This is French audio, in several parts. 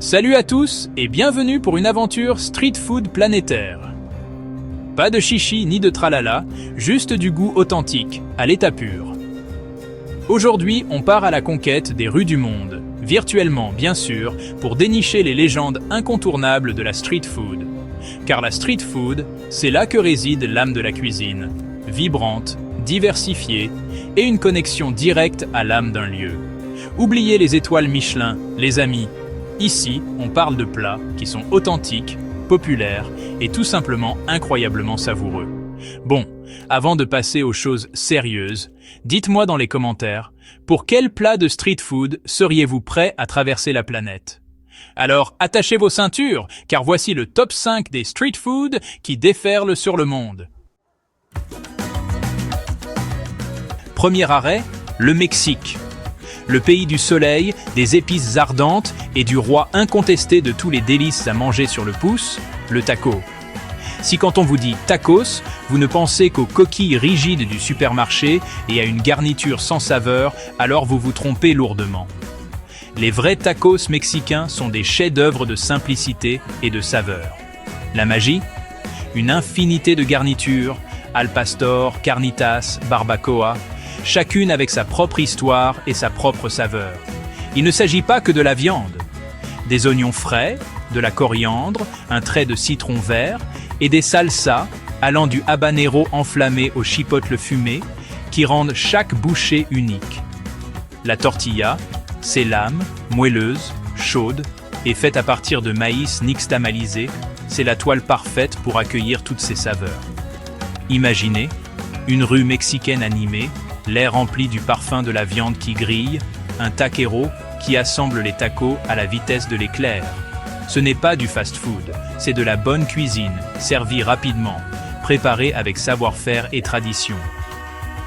Salut à tous et bienvenue pour une aventure street food planétaire. Pas de chichi ni de tralala, juste du goût authentique, à l'état pur. Aujourd'hui, on part à la conquête des rues du monde, virtuellement bien sûr, pour dénicher les légendes incontournables de la street food. Car la street food, c'est là que réside l'âme de la cuisine, vibrante, diversifiée et une connexion directe à l'âme d'un lieu. Oubliez les étoiles Michelin, les amis. Ici, on parle de plats qui sont authentiques, populaires et tout simplement incroyablement savoureux. Bon, avant de passer aux choses sérieuses, dites-moi dans les commentaires, pour quel plat de street food seriez-vous prêt à traverser la planète? Alors attachez vos ceintures, car voici le top 5 des street food qui déferlent sur le monde. Premier arrêt, le Mexique. Le pays du soleil, des épices ardentes et du roi incontesté de tous les délices à manger sur le pouce, le taco. Si quand on vous dit tacos, vous ne pensez qu'aux coquilles rigides du supermarché et à une garniture sans saveur, alors vous vous trompez lourdement. Les vrais tacos mexicains sont des chefs-d'œuvre de simplicité et de saveur. La magie? Une infinité de garnitures, al pastor, carnitas, barbacoa, chacune avec sa propre histoire et sa propre saveur. Il ne s'agit pas que de la viande. Des oignons frais, de la coriandre, un trait de citron vert et des salsas allant du habanero enflammé au chipotle fumé qui rendent chaque bouchée unique. La tortilla, c'est l'âme, moelleuse, chaude et faite à partir de maïs nixtamalisé, c'est la toile parfaite pour accueillir toutes ces saveurs. Imaginez une rue mexicaine animée, l'air rempli du parfum de la viande qui grille, un taquero qui assemble les tacos à la vitesse de l'éclair. Ce n'est pas du fast-food, c'est de la bonne cuisine, servie rapidement, préparée avec savoir-faire et tradition.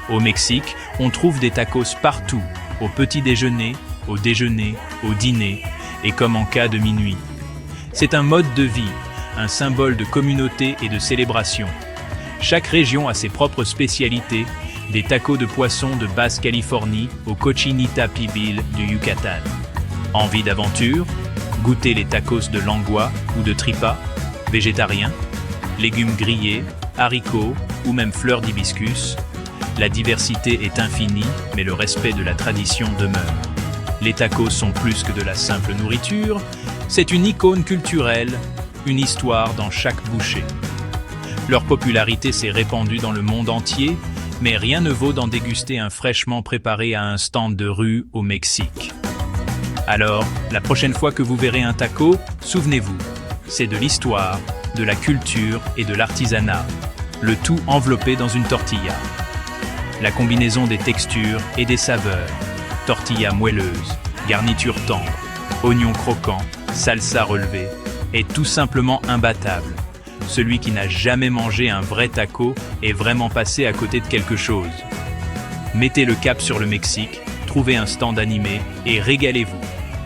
Au Mexique, on trouve des tacos partout, au petit déjeuner, au dîner, et comme en cas de minuit. C'est un mode de vie, un symbole de communauté et de célébration. Chaque région a ses propres spécialités, des tacos de poisson de Basse-Californie au cochinita pibil du Yucatan. Envie d'aventure? Goûtez les tacos de langua ou de tripa, végétariens, légumes grillés, haricots ou même fleurs d'hibiscus. La diversité est infinie, mais le respect de la tradition demeure. Les tacos sont plus que de la simple nourriture, c'est une icône culturelle, une histoire dans chaque bouchée. Leur popularité s'est répandue dans le monde entier, mais rien ne vaut d'en déguster un fraîchement préparé à un stand de rue au Mexique. Alors, la prochaine fois que vous verrez un taco, souvenez-vous, c'est de l'histoire, de la culture et de l'artisanat, le tout enveloppé dans une tortilla. La combinaison des textures et des saveurs, tortilla moelleuse, garniture tendre, oignons croquants, salsa relevée, est tout simplement imbattable. Celui qui n'a jamais mangé un vrai taco est vraiment passé à côté de quelque chose. Mettez le cap sur le Mexique, trouvez un stand animé et régalez-vous.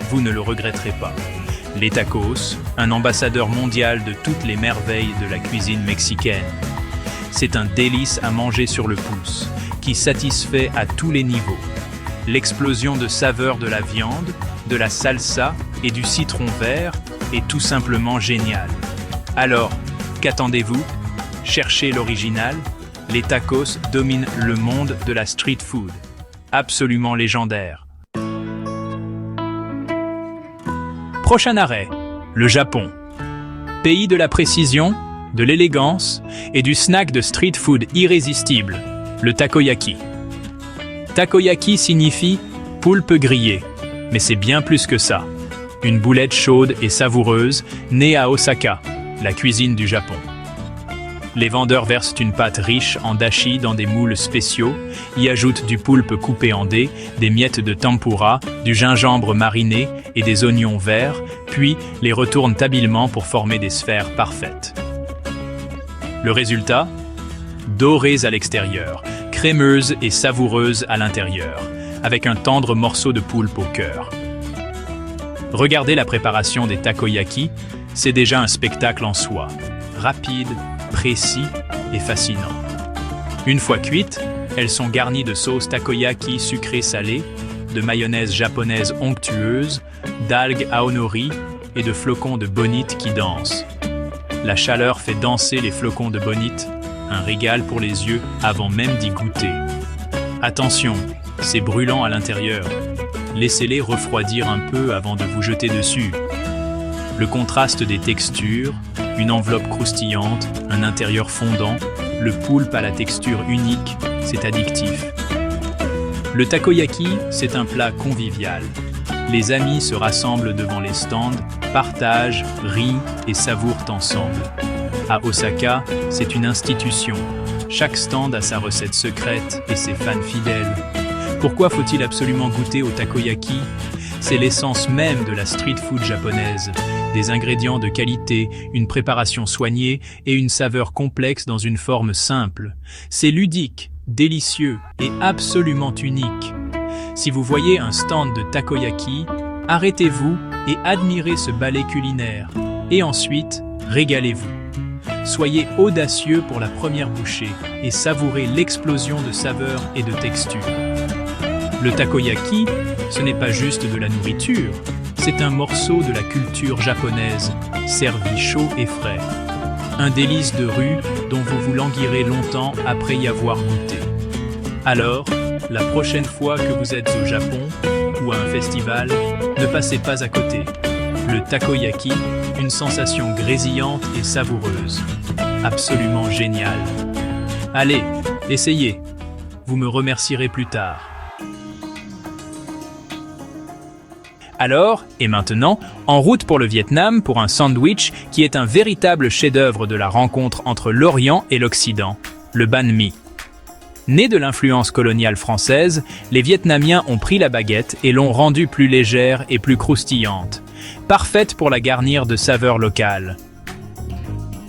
Vous ne le regretterez pas. Les tacos, un ambassadeur mondial de toutes les merveilles de la cuisine mexicaine. C'est un délice à manger sur le pouce, qui satisfait à tous les niveaux. L'explosion de saveurs de la viande, de la salsa et du citron vert est tout simplement géniale. Alors, qu'attendez-vous? Cherchez l'original. Les tacos dominent le monde de la street food. Absolument légendaire. Prochain arrêt, le Japon. Pays de la précision, de l'élégance et du snack de street food irrésistible, le takoyaki. Takoyaki signifie poulpe grillée, mais c'est bien plus que ça. Une boulette chaude et savoureuse née à Osaka, la cuisine du Japon. Les vendeurs versent une pâte riche en dashi dans des moules spéciaux, y ajoutent du poulpe coupé en dés, des miettes de tempura, du gingembre mariné et des oignons verts, puis les retournent habilement pour former des sphères parfaites. Le résultat? Dorées à l'extérieur, crémeuses et savoureuses à l'intérieur, avec un tendre morceau de poulpe au cœur. Regardez la préparation des takoyaki, c'est déjà un spectacle en soi, rapide, précis et fascinant. Une fois cuites, elles sont garnies de sauce takoyaki sucrée salée, de mayonnaise japonaise onctueuse, d'algues aonori et de flocons de bonite qui dansent. La chaleur fait danser les flocons de bonite, un régal pour les yeux avant même d'y goûter. Attention, c'est brûlant à l'intérieur. Laissez-les refroidir un peu avant de vous jeter dessus. Le contraste des textures, une enveloppe croustillante, un intérieur fondant, le poulpe à la texture unique, c'est addictif. Le takoyaki, c'est un plat convivial. Les amis se rassemblent devant les stands, partagent, rient et savourent ensemble. À Osaka, c'est une institution. Chaque stand a sa recette secrète et ses fans fidèles. Pourquoi faut-il absolument goûter au takoyaki? C'est l'essence même de la street food japonaise. Des ingrédients de qualité, une préparation soignée et une saveur complexe dans une forme simple. C'est ludique, délicieux et absolument unique. Si vous voyez un stand de takoyaki, arrêtez-vous et admirez ce ballet culinaire. Et ensuite, régalez-vous. Soyez audacieux pour la première bouchée et savourez l'explosion de saveurs et de textures. Le takoyaki, ce n'est pas juste de la nourriture, c'est un morceau de la culture japonaise, servi chaud et frais. Un délice de rue dont vous vous languirez longtemps après y avoir goûté. Alors, la prochaine fois que vous êtes au Japon ou à un festival, ne passez pas à côté. Le takoyaki, une sensation grésillante et savoureuse. Absolument génial. Allez, essayez. Vous me remercierez plus tard. Alors, et maintenant, en route pour le Vietnam pour un sandwich qui est un véritable chef-d'œuvre de la rencontre entre l'Orient et l'Occident, le banh mi. Né de l'influence coloniale française, les Vietnamiens ont pris la baguette et l'ont rendue plus légère et plus croustillante, parfaite pour la garnir de saveurs locales.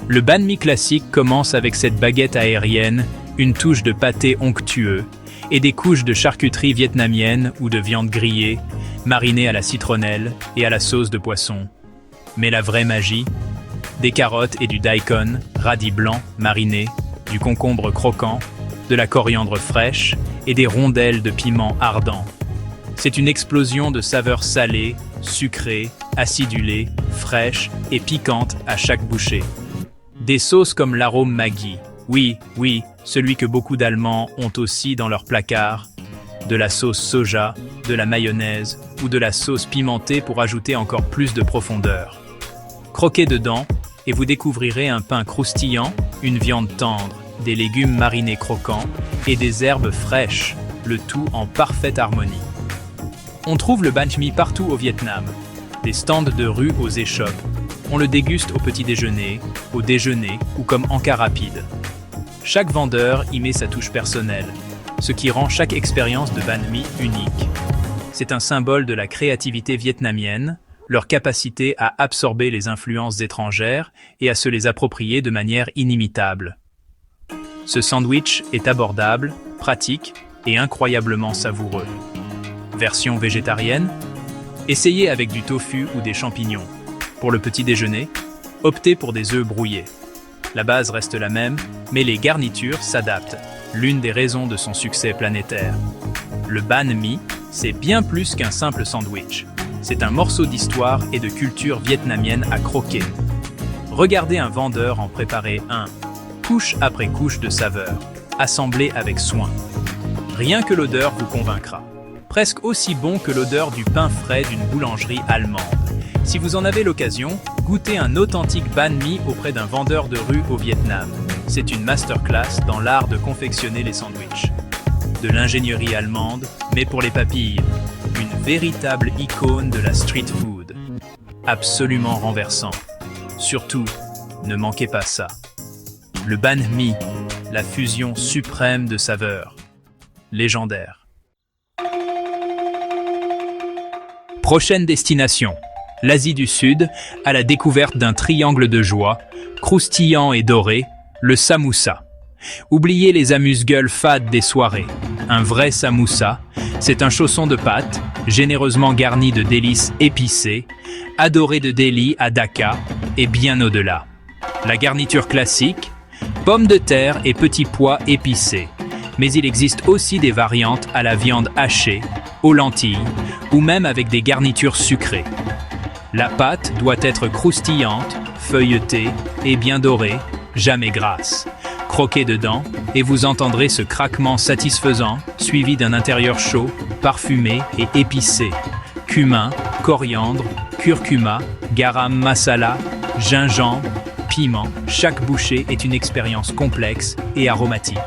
Le banh mi classique commence avec cette baguette aérienne, une touche de pâté onctueux et des couches de charcuterie vietnamienne ou de viande grillée, marinée à la citronnelle et à la sauce de poisson. Mais la vraie magie, des carottes et du daikon, radis blanc mariné, du concombre croquant, de la coriandre fraîche et des rondelles de piment ardent. C'est une explosion de saveurs salées, sucrées, acidulées, fraîches et piquantes à chaque bouchée. Des sauces comme l'arôme Maggi, oui, celui que beaucoup d'Allemands ont aussi dans leur placard, de la sauce soja, de la mayonnaise ou de la sauce pimentée pour ajouter encore plus de profondeur. Croquez dedans et vous découvrirez un pain croustillant, une viande tendre, des légumes marinés croquants et des herbes fraîches, le tout en parfaite harmonie. On trouve le banh mi partout au Vietnam, des stands de rue aux échoppes. On le déguste au petit déjeuner, au déjeuner ou comme encas rapide. Chaque vendeur y met sa touche personnelle, ce qui rend chaque expérience de banh mi unique. C'est un symbole de la créativité vietnamienne, leur capacité à absorber les influences étrangères et à se les approprier de manière inimitable. Ce sandwich est abordable, pratique et incroyablement savoureux. Version végétarienne, essayez avec du tofu ou des champignons. Pour le petit déjeuner, optez pour des œufs brouillés. La base reste la même, mais les garnitures s'adaptent, l'une des raisons de son succès planétaire. Le banh mi, c'est bien plus qu'un simple sandwich. C'est un morceau d'histoire et de culture vietnamienne à croquer. Regardez un vendeur en préparer un, couche après couche de saveurs, assemblées avec soin. Rien que l'odeur vous convaincra. Presque aussi bon que l'odeur du pain frais d'une boulangerie allemande. Si vous en avez l'occasion, goûtez un authentique banh mi auprès d'un vendeur de rue au Vietnam. C'est une masterclass dans l'art de confectionner les sandwichs. De l'ingénierie allemande, mais pour les papilles. Une véritable icône de la street food. Absolument renversant. Surtout, ne manquez pas ça. Le banh mi, la fusion suprême de saveurs. Légendaire. Prochaine destination. L'Asie du Sud, à la découverte d'un triangle de joie, croustillant et doré, le samoussa. Oubliez les amuse-gueules fades des soirées. Un vrai samoussa, c'est un chausson de pâte, généreusement garni de délices épicées, adoré de Delhi à Dhaka et bien au-delà. La garniture classique, pommes de terre et petits pois épicés. Mais il existe aussi des variantes à la viande hachée, aux lentilles, ou même avec des garnitures sucrées. La pâte doit être croustillante, feuilletée et bien dorée, jamais grasse. Croquez dedans et vous entendrez ce craquement satisfaisant, suivi d'un intérieur chaud, parfumé et épicé. Cumin, coriandre, curcuma, garam masala, gingembre, piment, chaque bouchée est une expérience complexe et aromatique.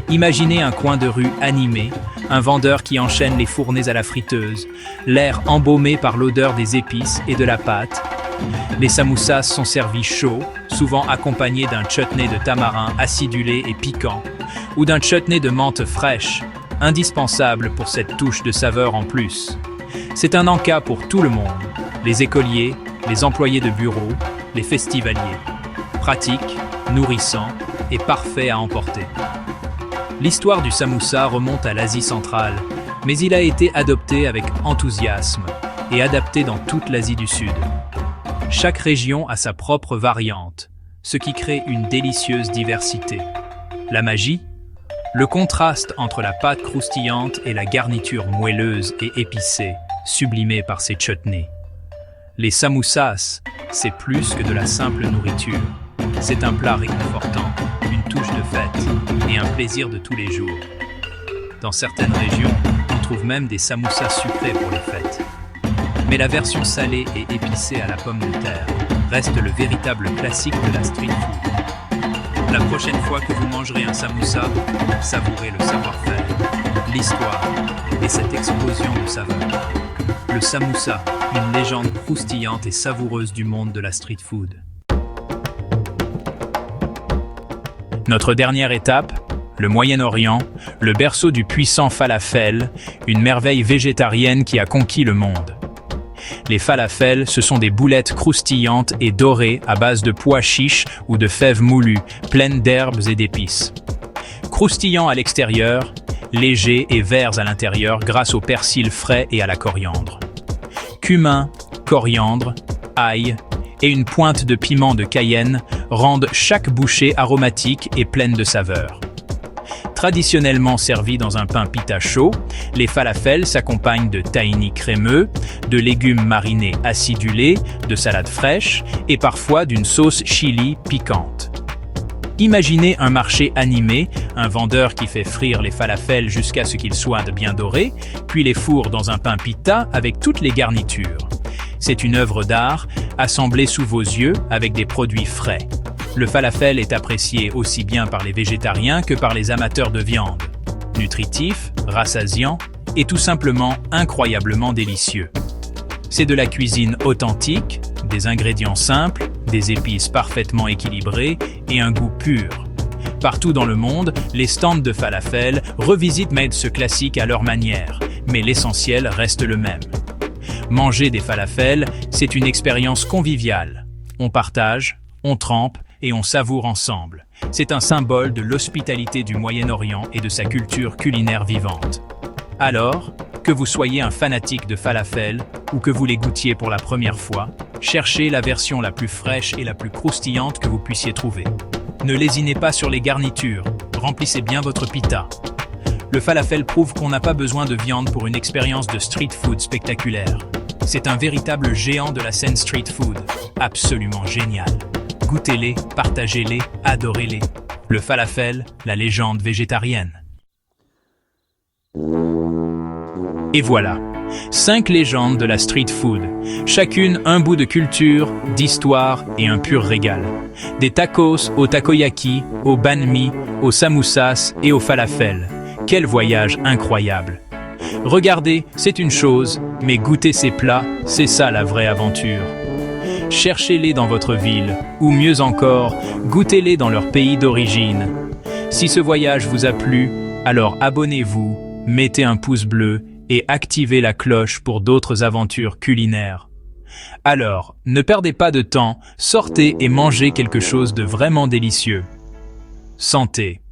Imaginez un coin de rue animé, un vendeur qui enchaîne les fournées à la friteuse, l'air embaumé par l'odeur des épices et de la pâte. Les samoussas sont servis chauds, souvent accompagnés d'un chutney de tamarin acidulé et piquant, ou d'un chutney de menthe fraîche, indispensable pour cette touche de saveur en plus. C'est un encas pour tout le monde, les écoliers, les employés de bureau, les festivaliers. Pratique, nourrissant et parfait à emporter. L'histoire du samoussa remonte à l'Asie centrale, mais il a été adopté avec enthousiasme et adapté dans toute l'Asie du Sud. Chaque région a sa propre variante, ce qui crée une délicieuse diversité. La magie? Le contraste entre la pâte croustillante et la garniture moelleuse et épicée, sublimée par ses chutneys. Les samoussas, c'est plus que de la simple nourriture. C'est un plat réconfortant, une touche de fête et un plaisir de tous les jours. Dans certaines régions, on trouve même des samoussas sucrés pour les fêtes. Mais la version salée et épicée à la pomme de terre reste le véritable classique de la street food. La prochaine fois que vous mangerez un samoussa, savourez le savoir-faire, l'histoire et cette explosion de saveurs. Le samoussa, une légende croustillante et savoureuse du monde de la street food. Notre dernière étape, le Moyen-Orient, le berceau du puissant falafel, une merveille végétarienne qui a conquis le monde. Les falafels, ce sont des boulettes croustillantes et dorées à base de pois chiches ou de fèves moulues, pleines d'herbes et d'épices. Croustillants à l'extérieur, légers et verts à l'intérieur grâce au persil frais et à la coriandre. Cumin, coriandre, ail et une pointe de piment de Cayenne rendent chaque bouchée aromatique et pleine de saveurs. Traditionnellement servis dans un pain pita chaud, les falafels s'accompagnent de tahini crémeux, de légumes marinés acidulés, de salade fraîche et parfois d'une sauce chili piquante. Imaginez un marché animé, un vendeur qui fait frire les falafels jusqu'à ce qu'ils soient bien dorés, puis les fourre dans un pain pita avec toutes les garnitures. C'est une œuvre d'art, assemblée sous vos yeux avec des produits frais. Le falafel est apprécié aussi bien par les végétariens que par les amateurs de viande. Nutritif, rassasiant et tout simplement incroyablement délicieux. C'est de la cuisine authentique, des ingrédients simples, des épices parfaitement équilibrées et un goût pur. Partout dans le monde, les stands de falafel revisitent ce classique à leur manière, mais l'essentiel reste le même. Manger des falafels, c'est une expérience conviviale. On partage, on trempe et on savoure ensemble. C'est un symbole de l'hospitalité du Moyen-Orient et de sa culture culinaire vivante. Alors, que vous soyez un fanatique de falafel ou que vous les goûtiez pour la première fois, cherchez la version la plus fraîche et la plus croustillante que vous puissiez trouver. Ne lésinez pas sur les garnitures, remplissez bien votre pita. Le falafel prouve qu'on n'a pas besoin de viande pour une expérience de street food spectaculaire. C'est un véritable géant de la scène street food, absolument génial. Goûtez-les, partagez-les, adorez-les. Le falafel, la légende végétarienne. Et voilà, 5 légendes de la street food, chacune un bout de culture, d'histoire et un pur régal. Des tacos au takoyaki, au banh mi, aux samoussas et au falafel. Quel voyage incroyable! Regardez, c'est une chose, mais goûter ces plats, c'est ça la vraie aventure. Cherchez-les dans votre ville, ou mieux encore, goûtez-les dans leur pays d'origine. Si ce voyage vous a plu, alors abonnez-vous, mettez un pouce bleu et activez la cloche pour d'autres aventures culinaires. Alors, ne perdez pas de temps, sortez et mangez quelque chose de vraiment délicieux. Santé!